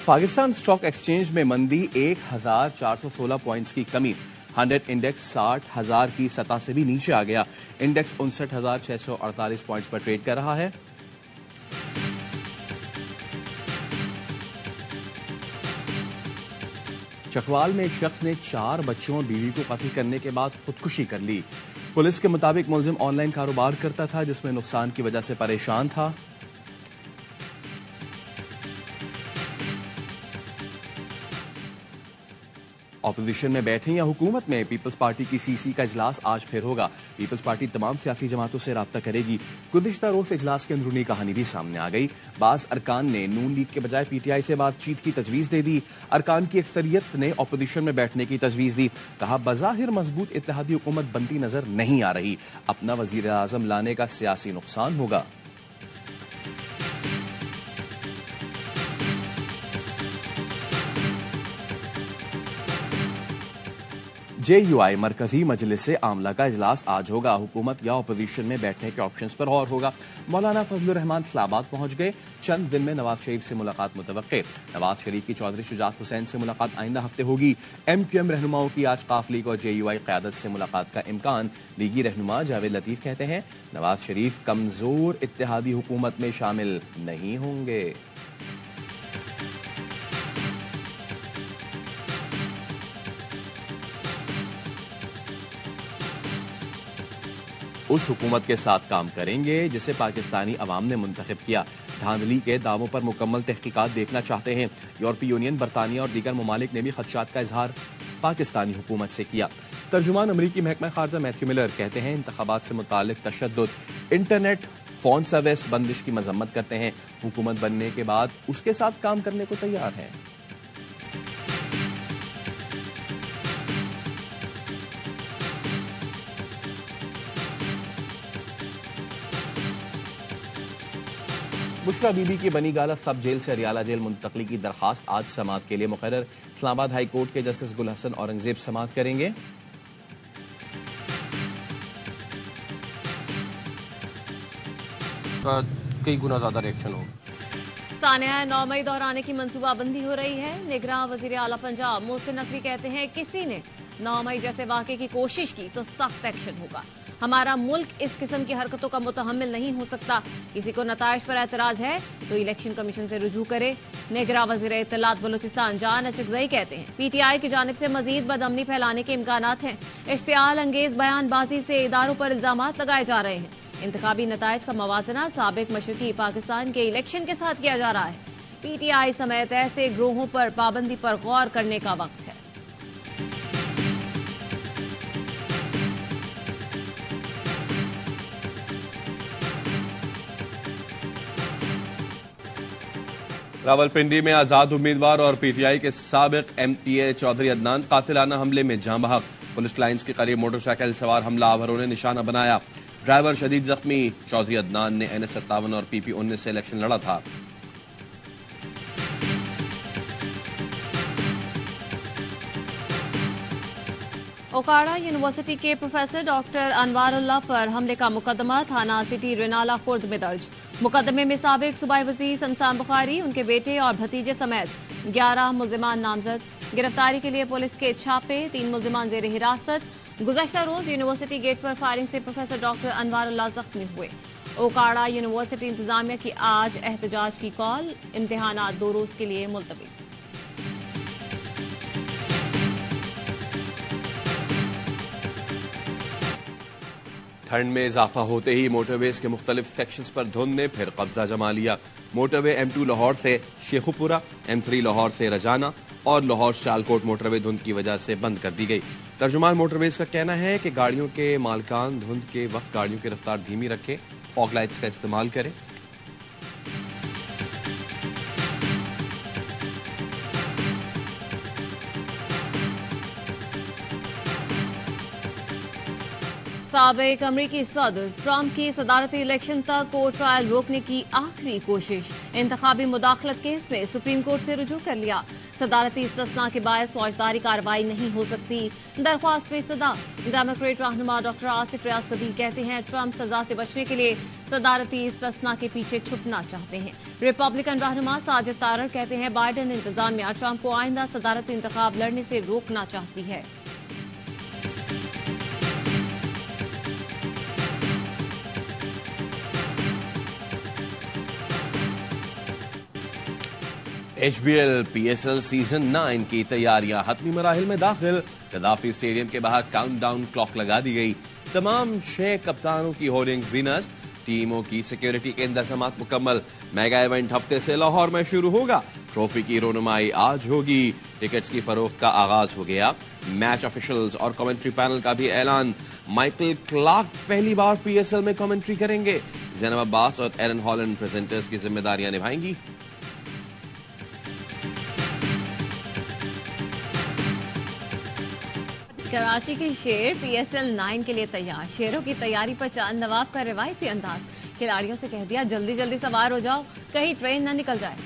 Pakistan stock exchange में मंदी 1416 points की कमी। 100 इंडेक्स 60,000 की सतह से भी नीचे आ गया। इंडेक्स 59,648 पॉइंट्स पर ट्रेड कर रहा है। चकवाल में एक शख्स ने 4 बच्चों और बीवी को कत्ल करने के बाद खुदकुशी कर ली। पुलिस के मुताबिक मुलजिम ऑनलाइन कारोबार करता था जिसमें नुकसान की वजह से परेशान था। ऑपोजिशन में बैठे या हुकूमत में, पीपल्स पार्टी की सीसी का इजलास आज फिर होगा। पीपल्स पार्टी तमाम सियासी जमातों से राब्ता करेगी। गुज़िश्ता रोज इजलास की अंदरूनी कहानी भी सामने आ गई। बाज़ अरकान ने नून लीग के बजाय पीटीआई से बातचीत की तजवीज़ दे दी। अरकान की अक्सरियत ने ऑपोजिशन में बैठने की तजवीज़ दी। कहा, बज़ाहिर मजबूत इत्तेहादी हुकूमत बनती नजर नहीं आ रही, अपना वज़ीर आज़म लाने का सियासी नुकसान होगा। JUI मरकजी मजलिस से आमला का इजलास आज होगा। हुकूमत या अपोजिशन में बैठने के ऑप्शंस पर गौर होगा। मौलाना फजलुर रहमान इस्लामाबाद पहुंच गए। चंद दिन में नवाज शरीफ से मुलाकात मुतवक्के। नवाज शरीफ की चौधरी शुजात हुसैन से मुलाकात आइंदा हफ्ते होगी। MQM रहनुमाओं की आज काफ लीग और JUI क़यादत से मुलाकात का इम्कान। लीगी रहनुमा जावेद लतीफ कहते हैं, नवाज शरीफ कमजोर इत्तेहादी हुकूमत में शामिल नहीं होंगे। उस हुकूमत के साथ काम करेंगे जिसे पाकिस्तानी अवाम ने मुंतखब किया। धांधली के दावों पर मुकम्मल तहकीकात देखना चाहते हैं। यूरोपीय यूनियन, बरतानिया और दीगर ममालिक ने भी खदशात का इजहार पाकिस्तानी हुकूमत से किया। तर्जुमान अमरीकी महकमा खारजा मैथ्यू मिलर कहते हैं, इंतखाबात से मुतालिक तशद्दुद, इंटरनेट, फोन सर्विस बंदिश की मजम्मत करते हैं। हुकूमत बनने के बाद उसके साथ काम करने को तैयार हैं। बुशरा बीबी की बनी गाला सब जेल से अरियाला जेल मुंतकली की दरखास्त आज समाअत के लिए मुकर्रर। इस्लामाबाद हाई कोर्ट के जस्टिस गुल हसन औरंगजेब समाअत करेंगे। कई गुना ज्यादा रिएक्शन हो। सानिया 9 मई दोहराने की मंसूबाबंदी हो रही है। निगरां वजीर आला पंजाब मोहसिन नकवी कहते हैं, किसी ने 9 मई जैसे वाक़े की कोशिश की तो सख्त एक्शन होगा। हमारा मुल्क इस किस्म की हरकतों का मुतहम्मिल नहीं हो सकता। किसी को नताइज पर एतराज है तो इलेक्शन कमीशन से रुजू करे। निगरां वज़ीर इत्तलात बलूचिस्तान जान अचकज़ई कहते हैं, PTI की जानिब से मजीद बदअमनी फैलाने के इम्कानात हैं। इश्तियाल अंगेज बयानबाजी से इदारों पर इल्जामात लगाए जा रहे हैं। इंतखाबी नताइज का मवाजना साबिक मशरकी पाकिस्तान के इलेक्शन के साथ किया जा रहा है। PTI समेत ऐसे ग्रोहों पर पाबंदी पर गौर करने का वक्त है। रावलपिंडी में आजाद उम्मीदवार और PTI के साबिक MTA चौधरी अदनान कातिलाना हमले में जाँ बहक। पुलिस लाइन्स के करीब मोटरसाइकिल सवार हमलावरों ने निशाना बनाया। ड्राइवर शदीद जख्मी। चौधरी अदनान ने NS57 और PP19 से इलेक्शन लड़ा था। ओकाड़ा यूनिवर्सिटी के प्रोफेसर डॉक्टर अनवारुल्लाह पर हमले का मुकदमा थाना सिटी रेनाला खुर्द में दर्ज। मुकदमे में साबिक सूबाई वजीर शमशान बुखारी, उनके बेटे और भतीजे समेत 11 मुल्जिमान नामजद। गिरफ्तारी के लिए पुलिस के छापे। 3 मुल्जिमान जेर हिरासत। गुज़श्ता रोज यूनिवर्सिटी गेट पर फायरिंग से प्रोफेसर डॉक्टर अनवारुल्लाह जख्मी हुए। ओकाड़ा यूनिवर्सिटी इंतजामिया की आज एहतजाज की कॉल। इम्तिहानात 2 रोज के लिए मुलतवी। ठंड में इजाफा होते ही मोटरवेज के मुख्तलिफ सेक्शंस पर धुंध ने फिर कब्जा जमा लिया। मोटरवे M2 लाहौर से शेखुपुरा, M3 लाहौर से रजाना और लाहौर शालकोट मोटरवे धुंध की वजह से बंद कर दी गई। तर्जुमान मोटरवेज का कहना है कि गाड़ियों के मालकान धुंध के वक्त गाड़ियों की रफ्तार धीमी रखें, फॉग लाइट्स का इस्तेमाल करें। साबिक अमरीकी सदर ट्रंप की सदारती इलेक्शन तक कोर्ट ट्रायल रोकने की आखिरी कोशिश। इंतखाबी मुदाखलत केस में सुप्रीम कोर्ट से रुजू कर लिया। सदारती इस्तिस्ना के बायस फौजदारी कार्रवाई नहीं हो सकती। दरख्वास्त में इस्तदा। डेमोक्रेट रहनुमा डॉक्टर आसिफ रियाज कदीर कहते हैं ट्रंप सजा से बचने के लिए सदारती इस्तिस्ना के पीछे छुपना चाहते हैं। रिपब्लिकन रहनुमा साजिद तारर कहते हैं बाइडेन इंतजामिया ट्रंप को आइंदा सदारती इंतखाब लड़ने से रोकना चाहती है। HBL PSL सीजन 9 की तैयारियां हतमी मराहिल में दाखिल। गद्दाफी स्टेडियम के बाहर काउंटडाउन क्लॉक लगा दी गई। तमाम 6 कप्तानों की होर्डिंग्स भी नस्ब। टीमों की सिक्योरिटी के इंतजामात मुकम्मल। मेगा इवेंट हफ्ते से लाहौर में शुरू होगा। ट्रॉफी की रोनुमाई आज होगी। टिकट्स की फरोख्त का आगाज हो गया। मैच ऑफिशियल्स और कमेंट्री पैनल का भी ऐलान। माइकल क्लार्क पहली बार PSL में कमेंट्री करेंगे। ज़ैनब अब्बास और एरन हॉलैंड प्रेजेंटर्स की जिम्मेदारियां निभाएंगी। कराची के शेर PSL 9 के लिए तैयार। शेरों की तैयारी पर चांद नवाब का रिवायती अंदाज। खिलाड़ियों से कह दिया जल्दी जल्दी सवार हो जाओ, कहीं ट्रेन न निकल जाए।